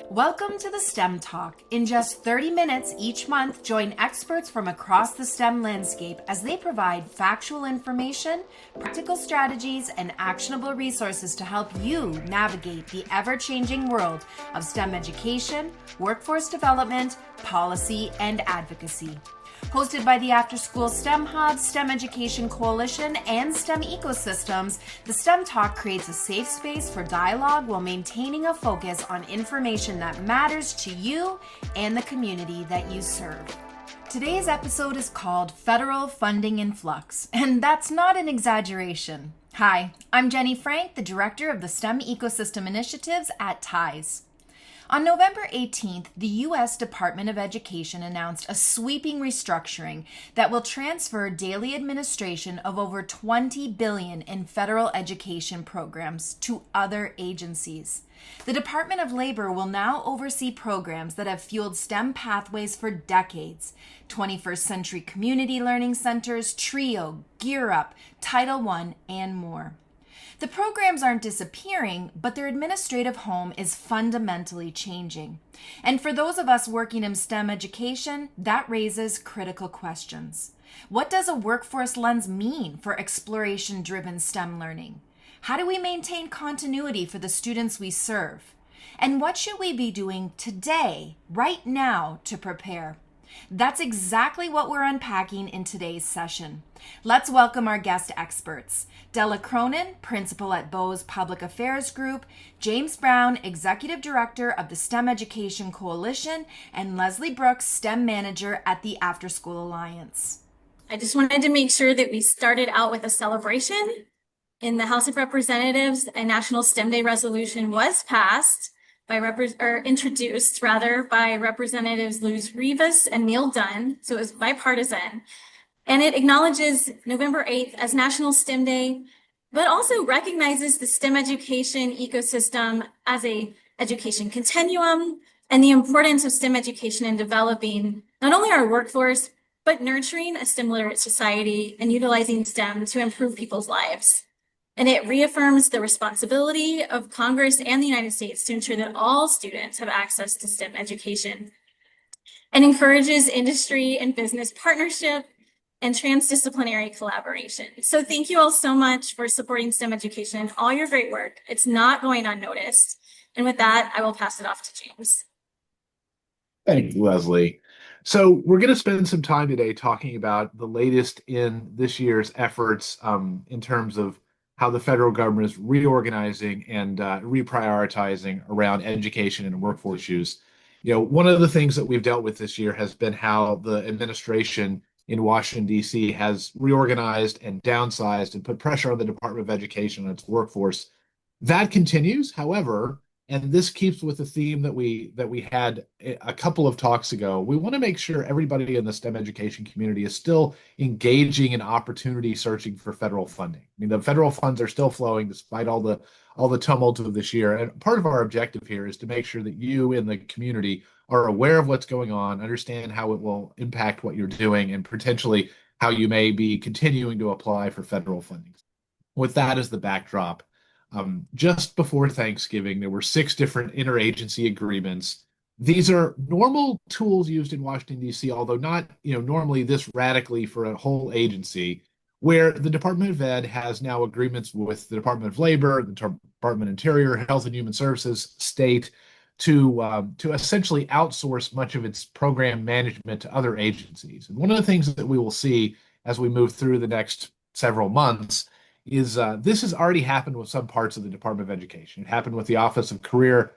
Welcome to the STEM Talk. In just 30 minutes each month, join experts from across the STEM landscape as they provide factual information, practical strategies, and actionable resources to help you navigate the ever-changing world of STEM education, workforce development, policy, and advocacy. Hosted by the After School STEM Hub, STEM Education Coalition, and STEM Ecosystems, the STEM Talk creates a safe space for dialogue while maintaining a focus on information that matters to you and the community that you serve. Today's episode is called Federal Funding in Flux, and that's not an exaggeration. Hi, I'm Jenny Frank, the Director of the STEM Ecosystem Initiatives at TIES. On November 18th, the U.S. Department of Education announced a sweeping restructuring that will transfer daily administration of over $20 billion in federal education programs to other agencies. The Department of Labor will now oversee programs that have fueled STEM pathways for decades: 21st Century Community Learning Centers, TRIO, Gear Up, Title I, and more. The programs aren't disappearing, but their administrative home is fundamentally changing. And for those of us working in STEM education, that raises critical questions. What does a workforce lens mean for exploration-driven STEM learning? How do we maintain continuity for the students we serve? And what should we be doing today, right now, to prepare? That's exactly what we're unpacking in today's session. Let's welcome our guest experts. Della Cronin, Principal at Bose Public Affairs Group, James Brown, Executive Director of the STEM Education Coalition, and Leslie Brooks, STEM Manager at the After School Alliance. I just wanted to make sure that we started out with a celebration. In the House of Representatives, a National STEM Day resolution was passed introduced by Representatives Luz Rivas and Neil Dunn. So it was bipartisan. And it acknowledges November 8th as National STEM Day, but also recognizes the STEM education ecosystem as a education continuum and the importance of STEM education in developing not only our workforce, but nurturing a STEM literate society and utilizing STEM to improve people's lives. And it reaffirms the responsibility of Congress and the United States to ensure that all students have access to STEM education, and encourages industry and business partnership and transdisciplinary collaboration. So thank you all so much for supporting STEM education and all your great work. It's not going unnoticed. And with that, I will pass it off to James. Thank you, Leslie. So we're going to spend some time today talking about the latest in this year's efforts in terms of how the federal government is reorganizing and reprioritizing around education and workforce issues. One of the things that we've dealt with this year has been how the administration in Washington, D.C. has reorganized and downsized and put pressure on the Department of Education and its workforce. That continues, however, and this keeps with the theme that we had a couple of talks ago. We want to make sure everybody in the STEM education community is still engaging in opportunity searching for federal funding. I mean, the federal funds are still flowing despite all the tumult of this year. And part of our objective here is to make sure that you in the community are aware of what's going on, understand how it will impact what you're doing, and potentially how you may be continuing to apply for federal funding. With that as the backdrop, just before Thanksgiving, there were 6 different interagency agreements. These are normal tools used in Washington, D.C., although not, normally this radically for a whole agency, where the Department of Ed has now agreements with the Department of Labor, the Department of Interior, Health and Human Services, state, to essentially outsource much of its program management to other agencies. And one of the things that we will see as we move through the next several months is this has already happened with some parts of the Department of Education. It happened with the Office of Career,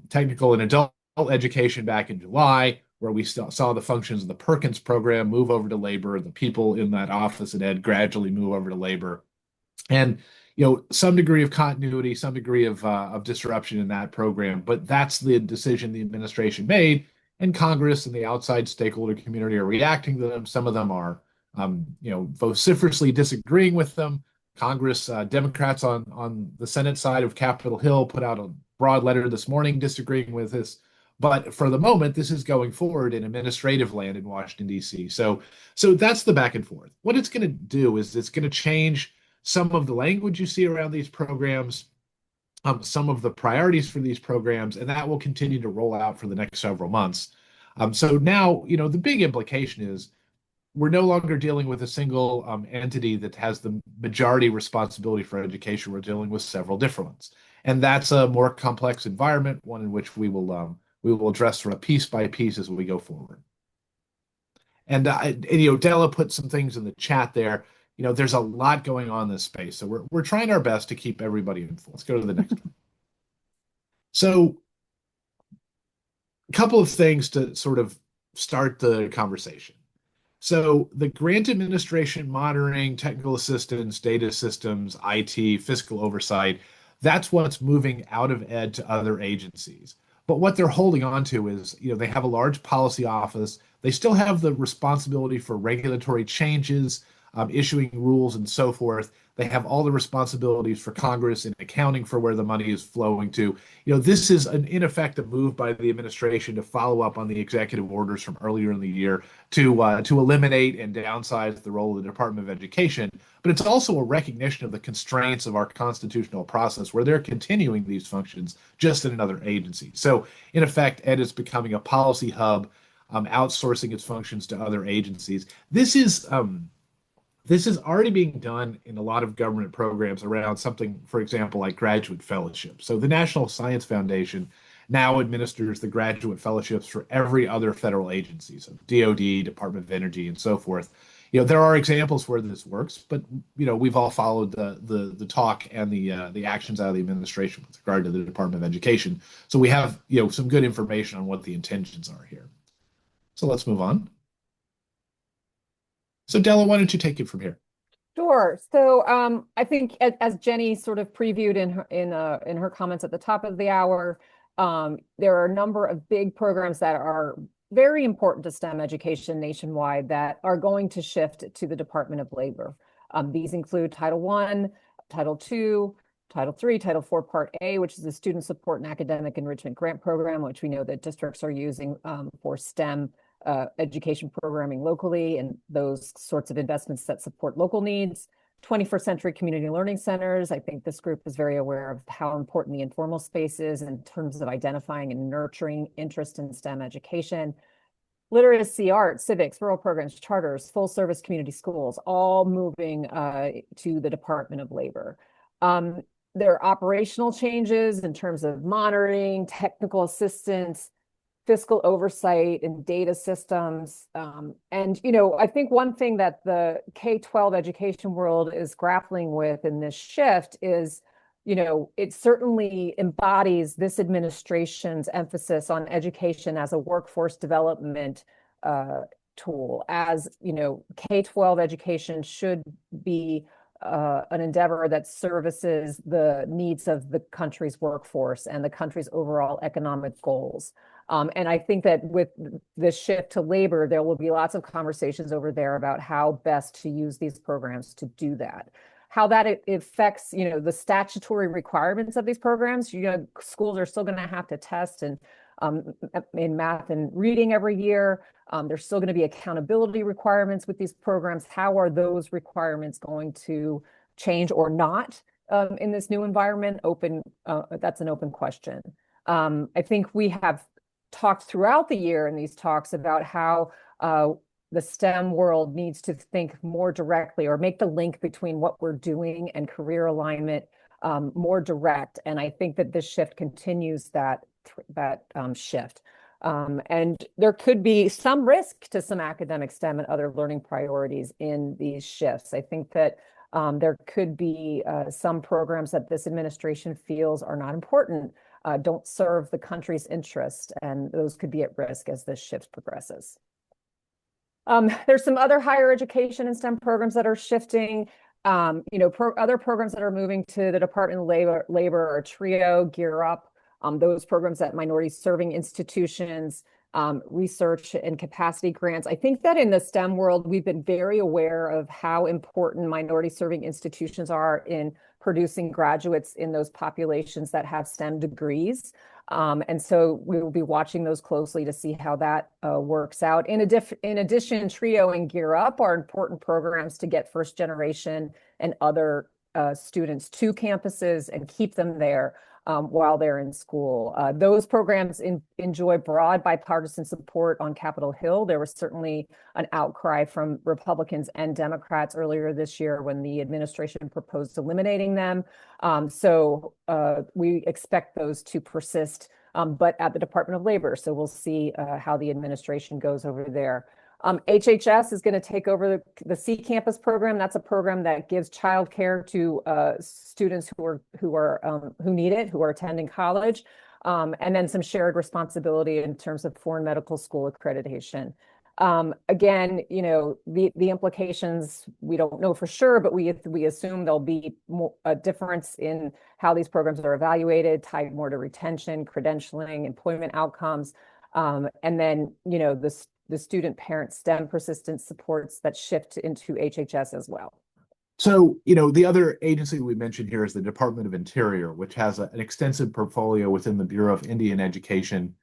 Technical and Adult Education back in July, where we saw the functions of the Perkins program move over to labor. The people in that office at Ed gradually move over to labor. And, some degree of continuity, some degree of disruption in that program. But that's the decision the administration made, and Congress and the outside stakeholder community are reacting to them. Some of them are, vociferously disagreeing with them. Congress, Democrats on the Senate side of Capitol Hill put out a broad letter this morning disagreeing with this. But for the moment, this is going forward in administrative land in Washington, D.C. So that's the back and forth. What it's going to do is it's going to change some of the language you see around these programs. some of the priorities for these programs, and that will continue to roll out for the next several months. So now, the big implication is we're no longer dealing with a single entity that has the majority responsibility for education. We're dealing with several different ones, and that's a more complex environment, one in which we will address sort of piece by piece as we go forward. And Della put some things in the chat there. There's a lot going on in this space, so we're trying our best to keep everybody informed. Let's go to the next one. So, a couple of things to sort of start the conversation. So the grant administration, monitoring, technical assistance, data systems, IT, fiscal oversight, that's what's moving out of ed to other agencies. But what they're holding on to is, they have a large policy office. They still have the responsibility for regulatory changes, issuing rules and so forth. They have all the responsibilities for Congress in accounting for where the money is flowing to. This is in effect a move by the administration to follow up on the executive orders from earlier in the year to eliminate and downsize the role of the Department of Education. But it's also a recognition of the constraints of our constitutional process, where they're continuing these functions just in another agency. So in effect, Ed is becoming a policy hub, outsourcing its functions to other agencies. This is already being done in a lot of government programs around something, for example, like graduate fellowships. So the National Science Foundation now administers the graduate fellowships for every other federal agency, so DoD, Department of Energy, and so forth. There are examples where this works, but we've all followed the talk and the actions out of the administration with regard to the Department of Education. So we have some good information on what the intentions are here. So let's move on. So Della, why don't you take it from here? Sure. So I think as Jenny sort of previewed in her comments at the top of the hour, there are a number of big programs that are very important to STEM education nationwide that are going to shift to the Department of Labor. These include Title I, Title II, Title III, Title IV Part A, which is the Student Support and Academic Enrichment Grant Program, which we know that districts are using for STEM education programming locally, and those sorts of investments that support local needs. 21st Century Community Learning Centers. I think this group is very aware of how important the informal space is in terms of identifying and nurturing interest in STEM education. Literacy, arts, civics, rural programs, charters, full service community schools, all moving to the Department of Labor. There are operational changes in terms of monitoring, technical assistance, fiscal oversight, and data systems. And, I think one thing that the K-12 education world is grappling with in this shift is, it certainly embodies this administration's emphasis on education as a workforce development tool. As, K-12 education should be an endeavor that services the needs of the country's workforce and the country's overall economic goals. And I think that with this shift to labor, there will be lots of conversations over there about how best to use these programs to do that. How that affects, the statutory requirements of these programs. Schools are still going to have to test and in math and reading every year. There's still going to be accountability requirements with these programs. How are those requirements going to change or not in this new environment? That's an open question. I think we have talked throughout the year in these talks about how the STEM world needs to think more directly or make the link between what we're doing and career alignment more direct. And I think that this shift continues that shift. And there could be some risk to some academic STEM and other learning priorities in these shifts. I think that there could be some programs that this administration feels are not important, don't serve the country's interest, and those could be at risk as this shift progresses. There's some other higher education and STEM programs that are shifting. Other programs that are moving to the Department of Labor are TRIO, Gear Up, those programs at minority serving institutions, research and capacity grants. I think that in the STEM world, we've been very aware of how important minority serving institutions are in producing graduates in those populations that have STEM degrees. And so we will be watching those closely to see how that works out. In addition, TRIO and Gear Up are important programs to get first generation and other students to campuses and keep them there. while they're in school. Those programs enjoy broad bipartisan support on Capitol Hill. There was certainly an outcry from Republicans and Democrats earlier this year when the administration proposed eliminating them. So we expect those to persist, but at the Department of Labor. So we'll see how the administration goes over there. HHS is going to take over the C Campus program. That's a program that gives childcare to students who need it, who are attending college, and then some shared responsibility in terms of foreign medical school accreditation. Again, the implications we don't know for sure, but we assume there'll be a difference in how these programs are evaluated, tied more to retention, credentialing, employment outcomes, and then the student parent STEM persistence supports that shift into HHS as well. So, the other agency we mentioned here is the Department of Interior, which has an extensive portfolio within the Bureau of Indian Education,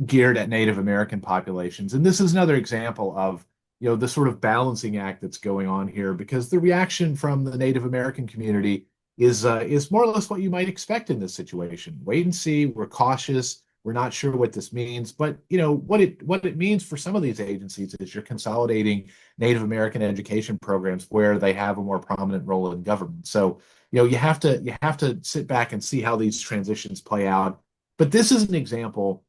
geared at Native American populations. And this is another example of, the sort of balancing act that's going on here, because the reaction from the Native American community is more or less what you might expect in this situation. Wait and see, we're cautious. We're not sure what this means, but what it means for some of these agencies is you're consolidating Native American education programs where they have a more prominent role in government. So you have to sit back and see how these transitions play out. But this is an example,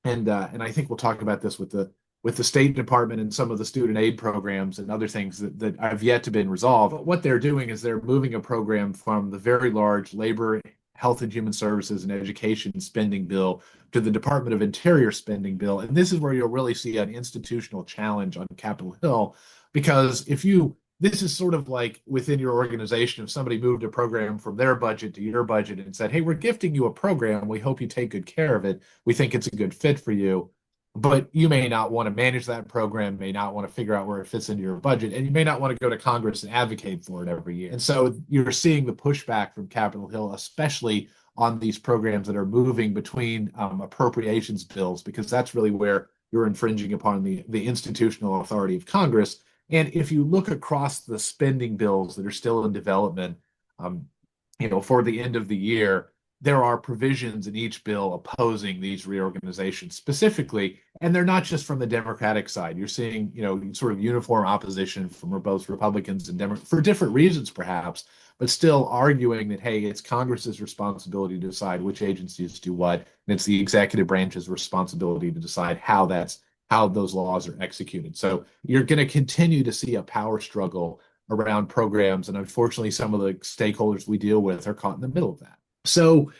and I think we'll talk about this with the State Department and some of the student aid programs and other things that have yet to been resolved. But what they're doing is they're moving a program from the very large labor, Health and Human Services and Education spending bill to the Department of Interior spending bill. And this is where you'll really see an institutional challenge on Capitol Hill, because this is sort of like within your organization, if somebody moved a program from their budget to your budget and said, hey, we're gifting you a program, we hope you take good care of it, we think it's a good fit for you. But you may not want to manage that program, may not want to figure out where it fits into your budget, and you may not want to go to Congress and advocate for it every year. And so you're seeing the pushback from Capitol Hill, especially on these programs that are moving between appropriations bills, because that's really where you're infringing upon the institutional authority of Congress. And if you look across the spending bills that are still in development, for the end of the year, there are provisions in each bill opposing these reorganizations specifically, and they're not just from the Democratic side. You're seeing, sort of uniform opposition from both Republicans and Democrats for different reasons, perhaps, but still arguing that, hey, it's Congress's responsibility to decide which agencies do what, and it's the executive branch's responsibility to decide how those laws are executed. So you're going to continue to see a power struggle around programs, and unfortunately, some of the stakeholders we deal with are caught in the middle of that. So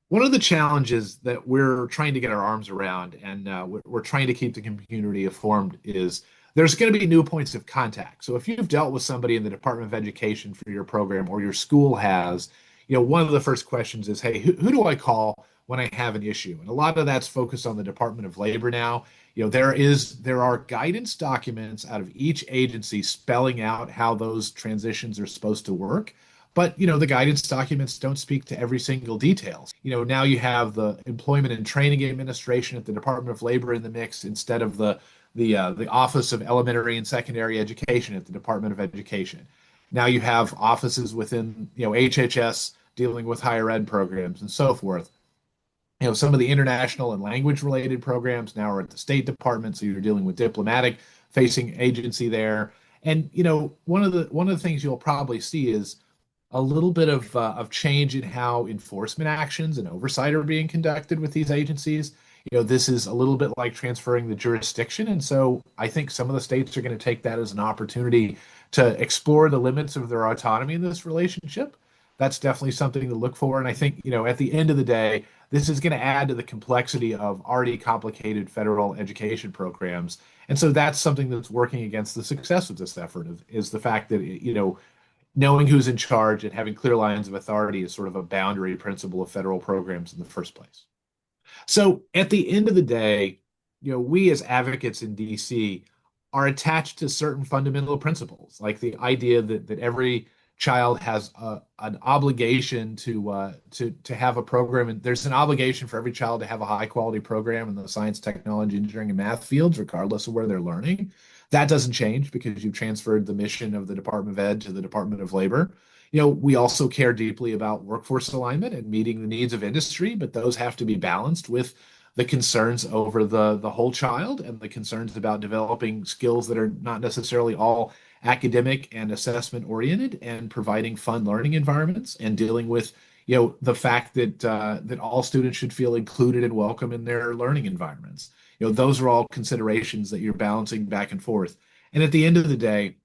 one of the challenges that we're trying to get our arms around, and we're trying to keep the community informed, is there's going to be new points of contact. So if you've dealt with somebody in the Department of Education for your program, or your school has, one of the first questions is, hey, who do I call when I have an issue? And a lot of that's focused on the Department of Labor now. There are guidance documents out of each agency spelling out how those transitions are supposed to work. But, the guidance documents don't speak to every single detail. Now you have the Employment and Training Administration at the Department of Labor in the mix instead of the Office of Elementary and Secondary Education at the Department of Education. Now you have offices within, HHS dealing with higher ed programs and so forth. Some of the international and language related programs now are at the State Department, so you're dealing with diplomatic facing agency there. And, one of the things you'll probably see is a little bit of change in how enforcement actions and oversight are being conducted with these agencies. This is a little bit like transferring the jurisdiction. And so I think some of the states are going to take that as an opportunity to explore the limits of their autonomy in this relationship. That's definitely something to look for. And I think, at the end of the day, this is going to add to the complexity of already complicated federal education programs. And so that's something that's working against the success of this effort is the fact that, knowing who's in charge and having clear lines of authority is sort of a boundary principle of federal programs in the first place. So at the end of the day, we as advocates in DC are attached to certain fundamental principles, like the idea that every child has an obligation to have a program, and there's an obligation for every child to have a high quality program in the science, technology, engineering, and math fields, regardless of where they're learning. That doesn't change because you've transferred the mission of the Department of Ed to the Department of Labor. We also care deeply about workforce alignment and meeting the needs of industry, but those have to be balanced with the concerns over the whole child and the concerns about developing skills that are not necessarily all academic and assessment oriented, and providing fun learning environments, and dealing with the fact that all students should feel included and welcome in their learning environments. Those are all considerations that you're balancing back and forth. And at the end of the day,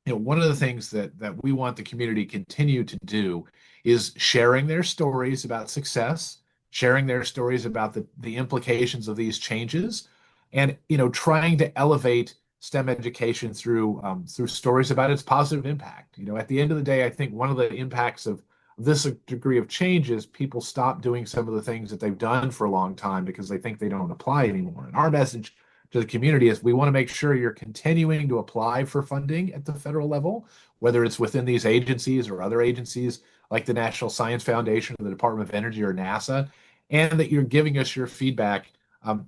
one of the things that we want the community to continue to do is sharing their stories about success, sharing their stories about the implications of these changes, and trying to elevate STEM education through stories about its positive impact. At the end of the day, I think one of the impacts of this degree of change is people stop doing some of the things that they've done for a long time because they think they don't apply anymore. And our message to the community is we want to make sure you're continuing to apply for funding at the federal level, whether it's within these agencies or other agencies like the National Science Foundation or the Department of Energy or NASA, and that you're giving us your feedback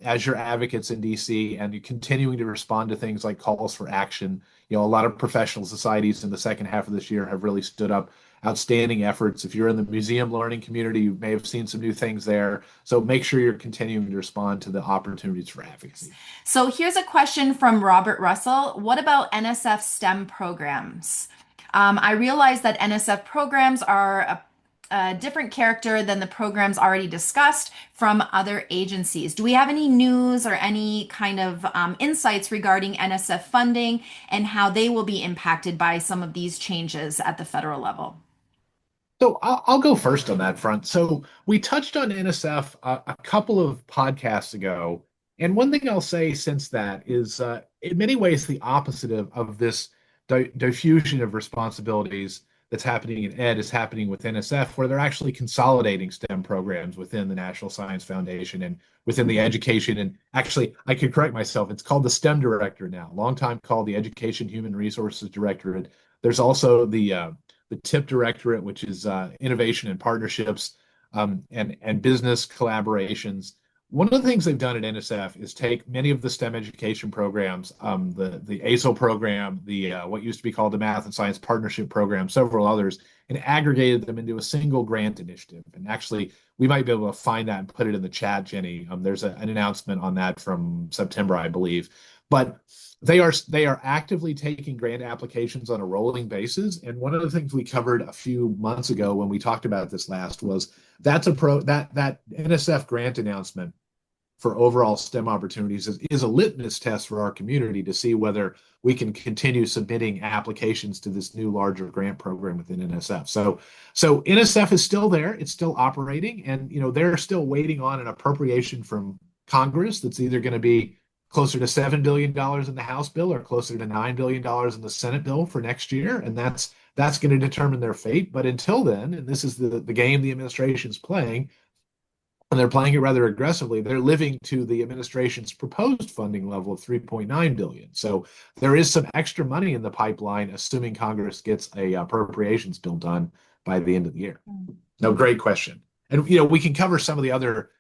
as your advocates in DC, and you're continuing to respond to things like calls for action. A lot of professional societies in the second half of this year have really stood up outstanding efforts. If you're in the museum learning community, you may have seen some new things there. So make sure you're continuing to respond to the opportunities for advocacy. So here's a question from Robert Russell. What about NSF STEM programs? I realize that NSF programs are a different character than the programs already discussed from other agencies. Do we have any news or any kind of insights regarding NSF funding and how they will be impacted by some of these changes at the federal level? So I'll go first on that front. So we touched on NSF a couple of podcasts ago. And one thing I'll say since that is, in many ways, the opposite of this diffusion of responsibilities that's happening in ed is happening with NSF, where they're actually consolidating STEM programs within the National Science Foundation and within the education. And actually, I could correct myself. It's called the STEM Director now, long time called the Education Human Resources Directorate. There's also the TIP Directorate, which is innovation and partnerships, and business collaborations. One of the things they've done at NSF is take many of the STEM education programs, the ASIL program, the what used to be called the Math and Science Partnership Program, several others, and aggregated them into a single grant initiative. And actually, we might be able to find that and put it in the chat, Jenny. There's an announcement on that from September, I believe. But they are actively taking grant applications on a rolling basis. And one of the things we covered a few months ago when we talked about this last was that NSF grant announcement for overall STEM opportunities is a litmus test for our community to see whether we can continue submitting applications to this new larger grant program within NSF. So NSF is still there, it's still operating, and they're still waiting on an appropriation from Congress that's either going to be closer to $7 billion in the House bill or closer to $9 billion in the Senate bill for next year. And that's going to determine their fate. But until then, and this is the game the administration's playing, and they're playing it rather aggressively, they're living to the administration's proposed funding level of $3.9 billion. So there is some extra money in the pipeline, assuming Congress gets a appropriations bill done by the end of the year. No, great question. And we can cover some of the other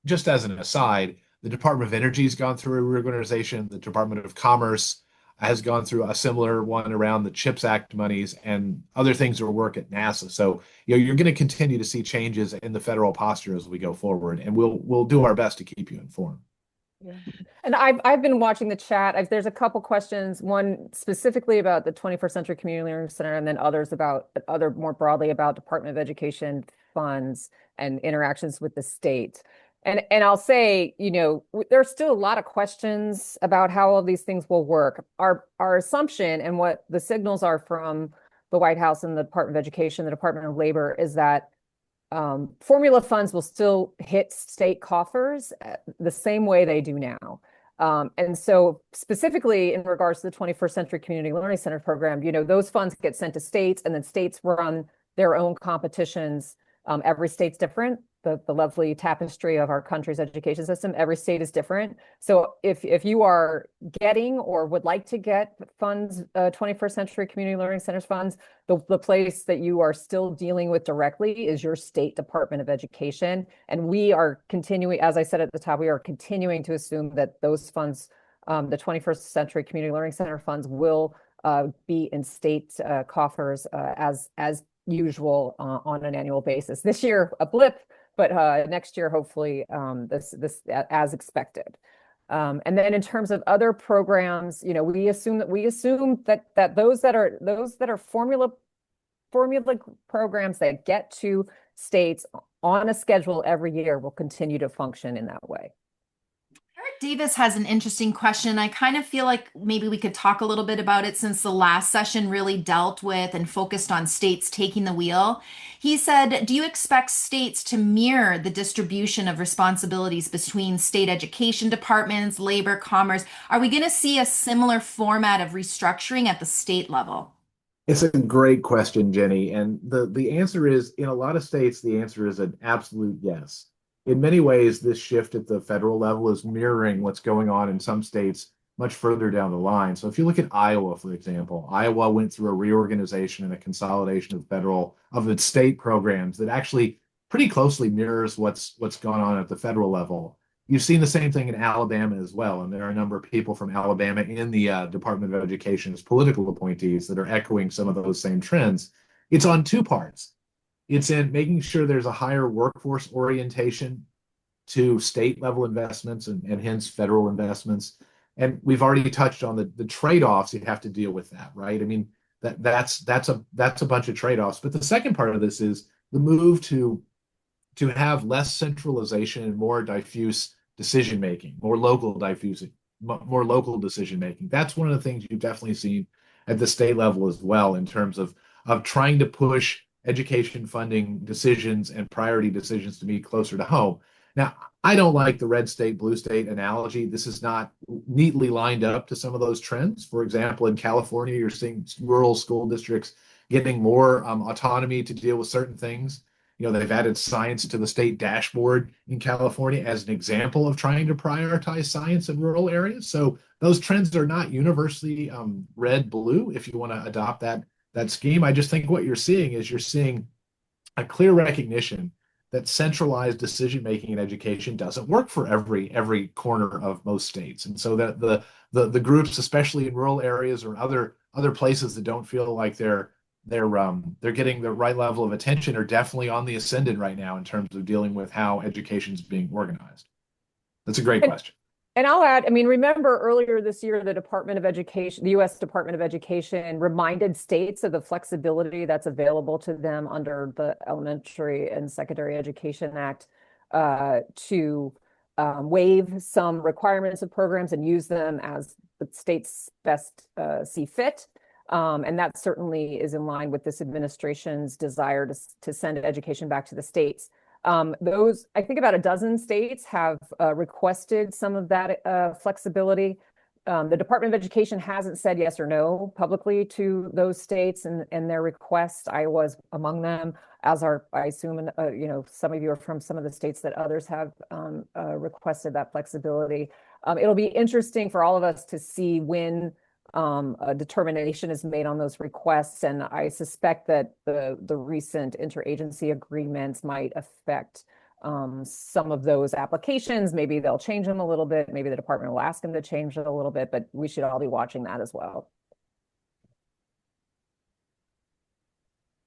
just as an aside, the Department of Energy has gone through a reorganization. The Department of Commerce has gone through a similar one around the CHIPS Act monies, and other things are work at NASA. So you're going to continue to see changes in the federal posture as we go forward, and we'll do our best to keep you informed. Yeah. And I've been watching the chat. There's a couple questions, one specifically about the 21st Century Community Learning Center, and then others more broadly about Department of Education funds and interactions with the state. And I'll say, there's still a lot of questions about how all these things will work. Our assumption and what the signals are from the White House and the Department of Education, the Department of Labor, is that formula funds will still hit state coffers the same way they do now. And so specifically in regards to the 21st Century Community Learning Center program, those funds get sent to states, and then states run their own competitions. Every state's different. The lovely tapestry of our country's education system, every state is different. So if you are getting or would like to get funds, 21st Century Community Learning Centers funds, the place that you are still dealing with directly is your state Department of Education. And we are continuing, as I said at the top, we are continuing to assume that those funds, the 21st Century Community Learning Center funds, will be in state coffers as usual on an annual basis. This year, a blip, but next year, hopefully, this as expected. And then in terms of other programs, we assume that those that are formula programs that get to states on a schedule every year will continue to function in that way. Eric Davis has an interesting question. I kind of feel like maybe we could talk a little bit about it since the last session really dealt with and focused on states taking the wheel. He said, do you expect states to mirror the distribution of responsibilities between state education departments, labor, commerce? Are we going to see a similar format of restructuring at the state level? It's a great question, Jenny. And the answer is, in a lot of states, the answer is an absolute yes. In many ways, this shift at the federal level is mirroring what's going on in some states much further down the line. So if you look at Iowa, for example, Iowa went through a reorganization and a consolidation of its state programs that actually pretty closely mirrors what's gone on at the federal level. You've seen the same thing in Alabama as well, and there are a number of people from Alabama in the Department of Education as political appointees that are echoing some of those same trends. It's on two parts. It's in making sure there's a higher workforce orientation to state level investments and hence federal investments. And we've already touched on the trade-offs you have to deal with that, right? I mean, that's a bunch of trade-offs. But the second part of this is the move to have less centralization and more diffuse decision making, more local decision making. That's one of the things you've definitely seen at the state level as well in terms of trying to push education funding decisions and priority decisions to be closer to home. Now, I don't like the red state, blue state analogy. This is not neatly lined up to some of those trends. For example, in California, you're seeing rural school districts getting more autonomy to deal with certain things. They've added science to the state dashboard in California as an example of trying to prioritize science in rural areas. So those trends are not universally red, blue, if you want to adopt that scheme. I just think what you're seeing a clear recognition that centralized decision making in education doesn't work for every corner of most states, and so that the groups, especially in rural areas or other places that don't feel like they're getting the right level of attention, are definitely on the ascendant right now in terms of dealing with how education is being organized. That's a great question. And I'll add, remember earlier this year, the U.S. Department of Education reminded states of the flexibility that's available to them under the Elementary and Secondary Education Act to waive some requirements of programs and use them as the states best see fit. And that certainly is in line with this administration's desire to send education back to the states. I think about a dozen states have requested some of that flexibility. The Department of Education hasn't said yes or no publicly to those states and their requests. Iowa's among them, as are, I assume, some of you are from some of the states that others have requested that flexibility. It'll be interesting for all of us to see when a determination is made on those requests, and I suspect that the recent interagency agreements might affect some of those applications. Maybe they'll change them a little bit. Maybe the department will ask them to change it a little bit, but we should all be watching that as well.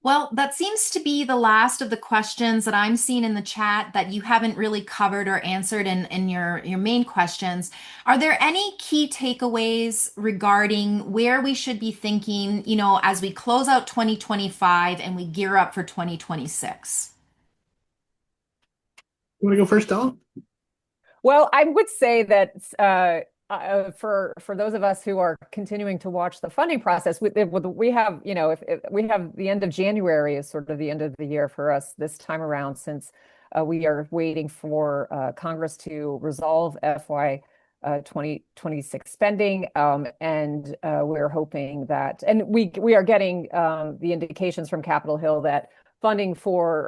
Well, that seems to be the last of the questions that I'm seeing in the chat that you haven't really covered or answered in your main questions. Are there any key takeaways regarding where we should be thinking, as we close out 2025 and we gear up for 2026? You want to go first, Ellen? Well, I would say that for those of us who are continuing to watch the funding process, we have, if we have the end of January is sort of the end of the year for us this time around, since we are waiting for Congress to resolve FY 2026 spending, and we're hoping that, and we are getting the indications from Capitol Hill that funding for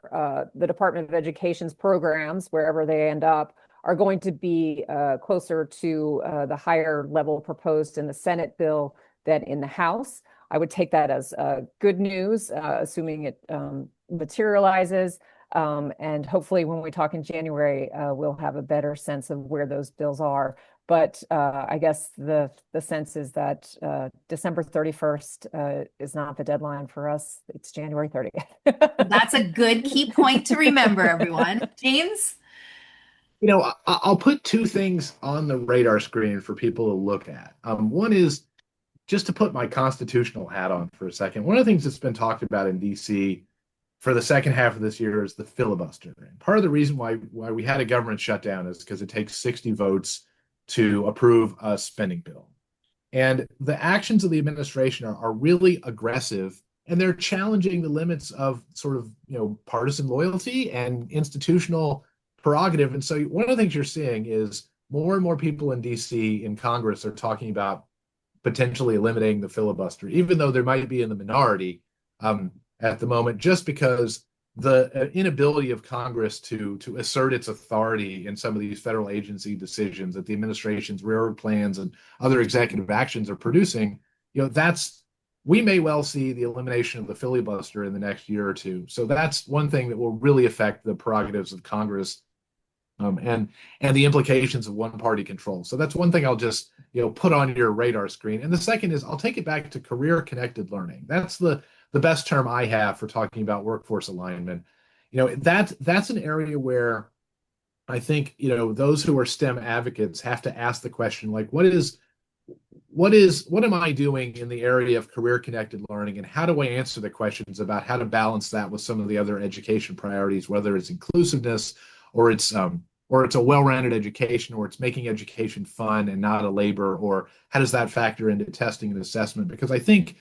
the Department of Education's programs, wherever they end up, are going to be closer to the higher level proposed in the Senate bill than in the House. I would take that as good news, assuming it materializes. And hopefully when we talk in January, we'll have a better sense of where those bills are. But I guess the sense is that December 31st is not the deadline for us. It's January 30th. That's a good key point to remember, everyone. James? I'll put two things on the radar screen for people to look at. One is just to put my constitutional hat on for a second. One of the things that's been talked about in DC for the second half of this year is the filibuster. And part of the reason why we had a government shutdown is because it takes 60 votes to approve a spending bill. And the actions of the administration are really aggressive, and they're challenging the limits of sort of, partisan loyalty and institutional prerogative. And so one of the things you're seeing is more and more people in DC in Congress are talking about potentially eliminating the filibuster, even though there might be in the minority at the moment, just because the inability of Congress to assert its authority in some of these federal agency decisions that the administration's railroad plans and other executive actions are producing, we may well see the elimination of the filibuster in the next year or two. So that's one thing that will really affect the prerogatives of Congress and the implications of one-party control. So that's one thing I'll just put on your radar screen. And the second is I'll take it back to career-connected learning. That's the best term I have for talking about workforce alignment. That's an area where I think those who are STEM advocates have to ask the question, like, what am I doing in the area of career-connected learning, and how do I answer the questions about how to balance that with some of the other education priorities, whether it's inclusiveness or it's a well-rounded education, or it's making education fun and not a labor, or how does that factor into testing and assessment? Because I think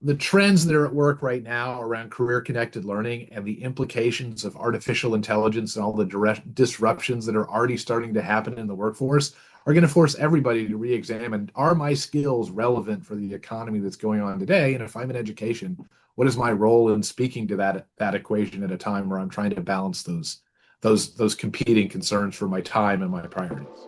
the trends that are at work right now around career-connected learning and the implications of artificial intelligence and all the direct disruptions that are already starting to happen in the workforce are going to force everybody to re-examine, are my skills relevant for the economy that's going on today? And if I'm in education, what is my role in speaking to that equation at a time where I'm trying to balance those competing concerns for my time and my priorities?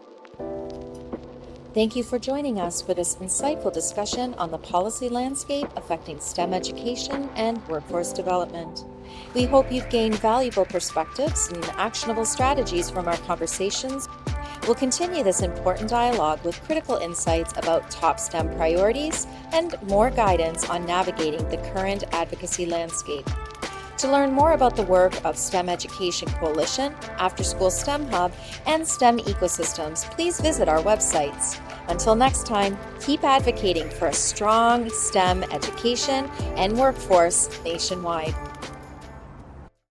Thank you for joining us for this insightful discussion on the policy landscape affecting STEM education and workforce development. We hope you've gained valuable perspectives and actionable strategies from our conversations. We'll continue this important dialogue with critical insights about top STEM priorities and more guidance on navigating the current advocacy landscape. To learn more about the work of STEM Education Coalition, After School STEM Hub, and STEM ecosystems, please visit our websites. Until next time, keep advocating for a strong STEM education and workforce nationwide.